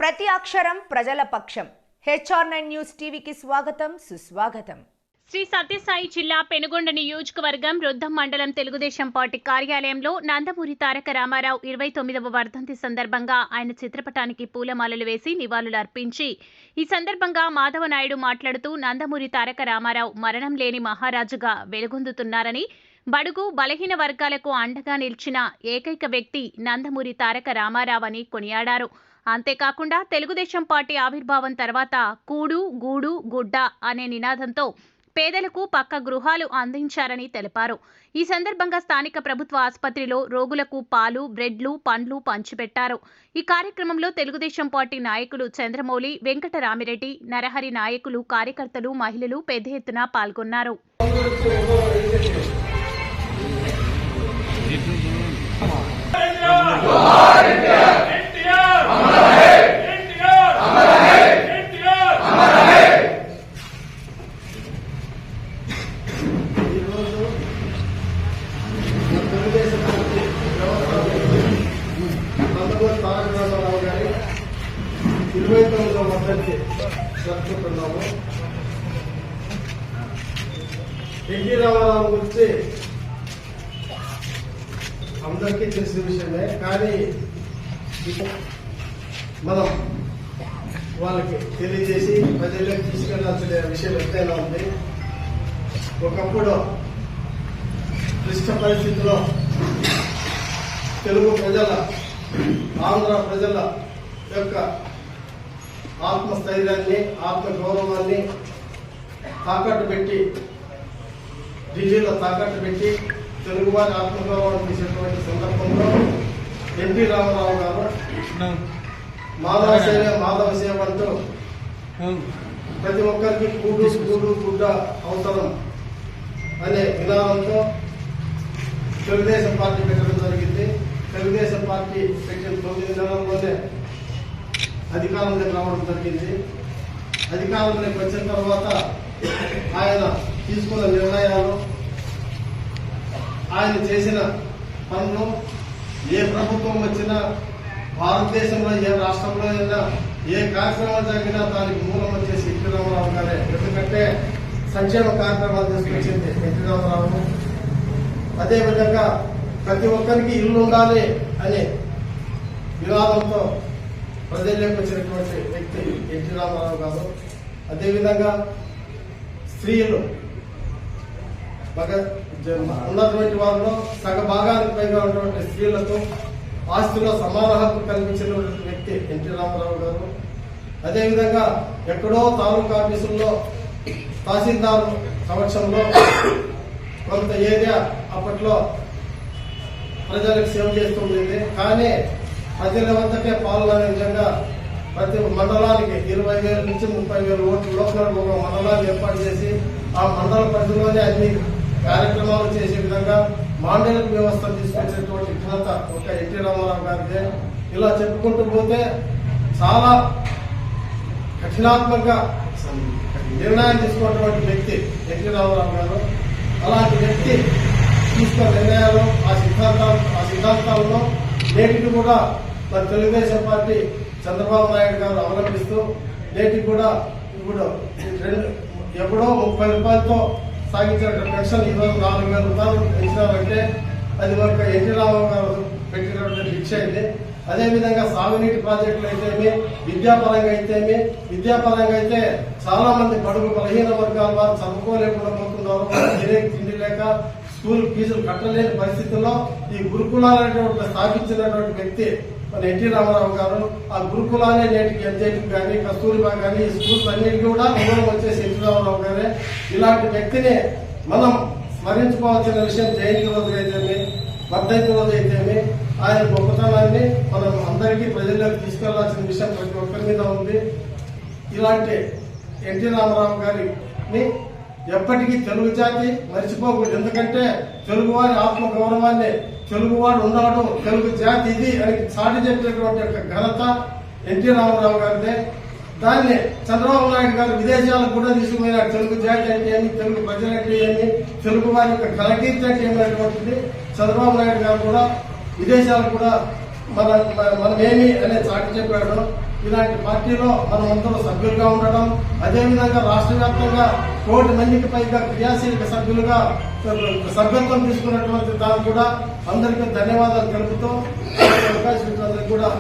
ప్రతి అక్షరం ప్రజల పక్షం. HR9 న్యూస్ టీవీకి స్వాగతం, సుస్వాగతం. శ్రీ సత్యసాయి జిల్లా పెనుగొండ నియోజకవర్గం రుద్దం మండలం తెలుగుదేశం పార్టీ కార్యాలయంలో నందమూరి తారక రామారావు 29వ వర్ధంతి సందర్భంగా ఆయన చిత్రపటానికి పూలమాలలు వేసి నివాళులు అర్పించి ఈ సందర్భంగా మాధవనాయుడు మాట్లాడుతూ నందమూరి తారక రామారావు మరణం లేని మహారాజుగా వెలుగొందుతున్నారని, బడుగు బలహీన వర్గాలకు అండగా నిలిచిన ఏకైక వ్యక్తి నందమూరి తారక రామారావు అని కొనియాడారు. అంతేకాకుండా తెలుగుదేశం పార్టీ ఆవిర్భావం తర్వాత కూడు గూడు గుడ్డ అనే నినాదంతో పేదలకు పక్క గృహాలు అందించారని తెలిపారు. ఈ సందర్భంగా స్థానిక ప్రభుత్వ ఆసుపత్రిలో రోగులకు పాలు, బ్రెడ్లు, పండ్లు పంచిపెట్టారు. ఈ కార్యక్రమంలో తెలుగుదేశం పార్టీ నాయకులు చంద్రమౌళి, వెంకటరామిరెడ్డి, నరహరి నాయకులు, కార్యకర్తలు, మహిళలు పెద్ద ఎత్తున పాల్గొన్నారు. ఎన్టీ రామారావు గురించి అందరికీ తెలిసిన విషయమే, కానీ మనం వాళ్ళకి తెలియజేసి ప్రజలకు తీసుకెళ్లాల్సిన విషయం ఎంతైనా ఉంది. ఒకప్పుడు క్లిష్ట పరిస్థితుల్లో తెలుగు ప్రజల, ఆంధ్ర ప్రజల యొక్క ఆత్మస్థైర్యాన్ని, ఆత్మ గౌరవాన్ని తాకట్టు పెట్టి, ఢిల్లీలో తాకట్టు పెట్టి తెలుగువారి ఆత్మగౌరవాన్ని తీసేటువంటి సందర్భంలో ఎన్టీ రామారావు గారు మాధవ సేవ అంటూ ప్రతి ఒక్కరికి కూడు కూడు గుడ్డ అవసరం అనే విధానంతో తెలుగుదేశం పార్టీ పెట్టడం జరిగింది. తెలుగుదేశం పార్టీ పెట్టిన 9 నెలల్లోనే అధికారంలోకి రావడం జరిగింది. అధికారంలోకి వచ్చిన తర్వాత ఆయన తీసుకున్న నిర్ణయాలు, ఆయన చేసిన పనులు, ఏ ప్రభుత్వం వచ్చినా, భారతదేశంలో ఏ రాష్ట్రంలో అయినా ఏ కార్యక్రమాలు జరిగినా దానికి మూలం వచ్చేసి ఎన్టీ రామారావు గారే. ఎందుకంటే సంక్షేమ కార్యక్రమాలు తీసుకొచ్చింది ఎన్టీ రామారావు. అదేవిధంగా ప్రతి ఒక్కరికి ఇల్లు ఉండాలి అనే వివాదంతో ప్రజల్లోకి వచ్చినటువంటి వ్యక్తి ఎన్టీ రామారావు గారు. అదేవిధంగా స్త్రీలు ఉన్నటువంటి వారిలో సగ భాగానికి పైగా ఉన్నటువంటి స్త్రీలకు ఆస్తిలో సమాన హక్కు కల్పించినటువంటి వ్యక్తి ఎన్టీ రామారావు గారు. అదేవిధంగా ఎక్కడో తాలూకా ఆఫీసుల్లో తహసీల్దార్ సమక్షంలో కొంత ఏరియా అప్పట్లో ప్రజలకు సేవ చేస్తుండేది. కానీ ప్రజల వద్దకే పాల్గొనే విధంగా ప్రతి మండలానికి 20,000 నుంచి 30,000 ఓట్లు లోపల ఒక మండలాన్ని ఏర్పాటు చేసి ఆ మండల పరిధిలోనే అన్ని కార్యక్రమాలు చేసే విధంగా మాండలిక వ్యవస్థ తీసుకొచ్చేటువంటి ఘనత ఒక ఎన్టీ రామారావు గారిదే. ఇలా చెప్పుకుంటూ పోతే చాలా కఠినాత్మకంగా నిర్ణయం తీసుకున్నటువంటి వ్యక్తి ఎన్టీ రామారావు గారు. అలాంటి వ్యక్తి తీసుకున్న నిర్ణయాలు, ఆ సిద్ధాంతాలను నేటికి కూడా మన తెలుగుదేశం పార్టీ చంద్రబాబు నాయుడు గారు అవలంబిస్తూ నేటికి కూడా ఇప్పుడు ఎప్పుడో 30 రూపాయలతో సాగించిన పెన్షన్ ఈరోజు 4,000 రూపాయలు పెంచినారంటే అది ఒక ఎన్టీ రామారావు గారు పెట్టినటువంటి భిక్ష అయింది. అదేవిధంగా సాగునీటి ప్రాజెక్టులు అయితేమి, విద్యాపరంగా అయితే చాలా మంది బడుగు బలహీన వర్గాల వారు చదువుకోలేకుండా పోతున్నారు. తిండి లేక స్కూల్ ఫీజులు కట్టలేని పరిస్థితుల్లో ఈ గురుకులాలనేటువంటి స్థాపించినటువంటి వ్యక్తి మన ఎన్టీ రామారావు గారు. ఆ గురుకులాలే నేటికి ఎంజేపీ కానీ, కస్తూరిబా కానీ ఈ స్కూల్స్ అన్నిటికీ కూడా మూలం వచ్చేసి ఎన్టీ రామారావు గారే. ఇలాంటి వ్యక్తిని మనం స్మరించుకోవాల్సిన విషయం జయంతి రోజు అయితేమి, వర్ధంతి రోజు అయితేమి ఆయన గొప్పతనాన్ని మనం అందరికీ ప్రజల్లోకి తీసుకెళ్లాల్సిన విషయం ప్రతి ఒక్కరి మీద ఉంది. ఇలాంటి ఎన్టీ రామారావు గారిని ఎప్పటికీ తెలుగు జాతి మర్చిపోకూడదు. ఎందుకంటే తెలుగువారి ఆత్మ గౌరవాన్ని, తెలుగువాడు ఉన్నాడు, తెలుగు జాతి ఇది అని చాటి చెప్పినటువంటి ఘనత ఎన్టీ రామారావు గారిదే. దాన్ని చంద్రబాబు నాయుడు గారు విదేశాలకు కూడా తీసుకుపోయినారు. తెలుగు జాతి అంటే ఏమి, తెలుగు ప్రజలంటే ఏమి, తెలుగు వారి యొక్క ఘనకీర్తి అంటే ఏమైనటువంటిది చంద్రబాబు నాయుడు గారు కూడా విదేశాలకు కూడా మనమేమి అనే చాటి చెప్పాడు. ఇలాంటి పార్టీలో మనం అందరూ సభ్యులుగా ఉండడం, అదేవిధంగా రాష్ట్ర వ్యాప్తంగా 1,00,00,000 మందికి పైగా క్రియాశీలక సభ్యులుగా సభ్యత్వం తీసుకున్నటువంటి దానికి కూడా అందరికీ ధన్యవాదాలు తెలుపుతూ అవకాశం ఇచ్చినందుకు కూడా